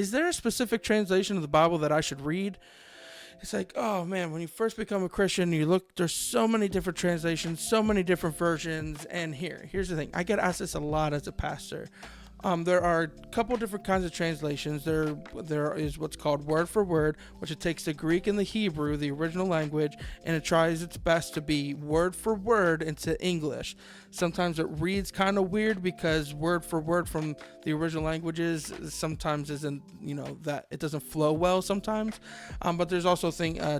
is there a specific translation of the Bible that I should read? It's like, oh man, when you first become a Christian, you look, there's so many different translations, so many different versions. And here's the thing. I get asked this a lot as a pastor. There are a couple different kinds of translations. There is what's called word for word, which it takes the Greek and the Hebrew, the original language, and it tries its best to be word for word into English. Sometimes it reads kind of weird because word for word from the original languages sometimes isn't, that it doesn't flow well sometimes. But there's also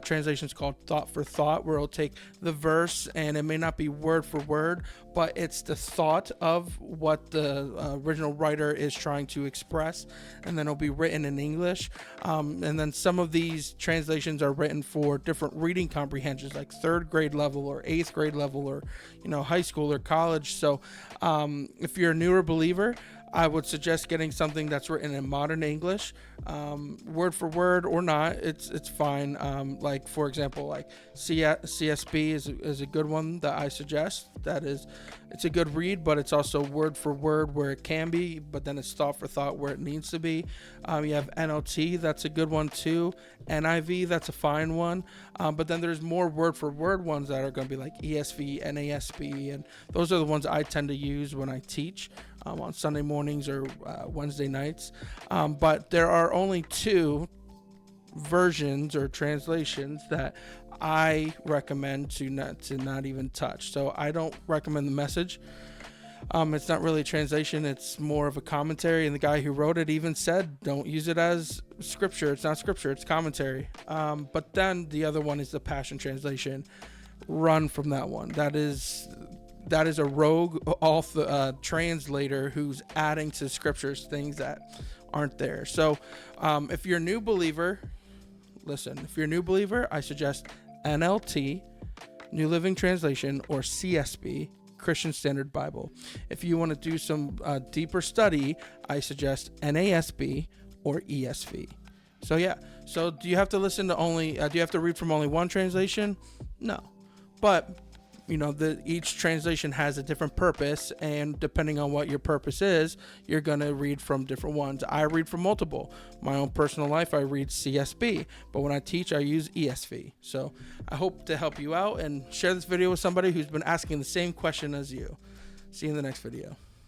translations called thought for thought, where it'll take the verse and it may not be word for word, but it's the thought of what the original writer is trying to express, and then it'll be written in English. And then some of these translations are written for different reading comprehensions, like 3rd grade level or 8th grade level, or high school or college. So if you're a newer believer, I would suggest getting something that's written in modern English, word for word or not. It's fine. Like, for example, like CSB is a good one that I suggest. It's a good read, but it's also word for word where it can be, but then it's thought for thought where it needs to be. You have NLT, that's a good one too. NIV, that's a fine one. But then there's more word for word ones that are going to be like ESV, NASB, and those are the ones I tend to use when I teach on Sunday mornings or Wednesday nights. But there are only 2 versions or translations that I recommend to not even touch. So I don't recommend the Message. It's not really a translation, it's more of a commentary, and the guy who wrote it even said don't use it as scripture. It's not scripture, it's commentary. But then the other one is the Passion Translation. Run from that one. That is a rogue translator who's adding to scriptures things that aren't there. So if you're a new believer, I suggest NLT, New Living Translation, or CSB, Christian Standard Bible. If you want to do some deeper study, I suggest NASB or ESV. So yeah. So do you have to listen to only? Do you have to read from only one translation? No, but each translation has a different purpose, and depending on what your purpose is, you're going to read from different ones. I read from multiple. My own personal life, I read CSB, but when I teach, I use ESV. So I hope to help you out, and share this video with somebody who's been asking the same question as you. See you in the next video.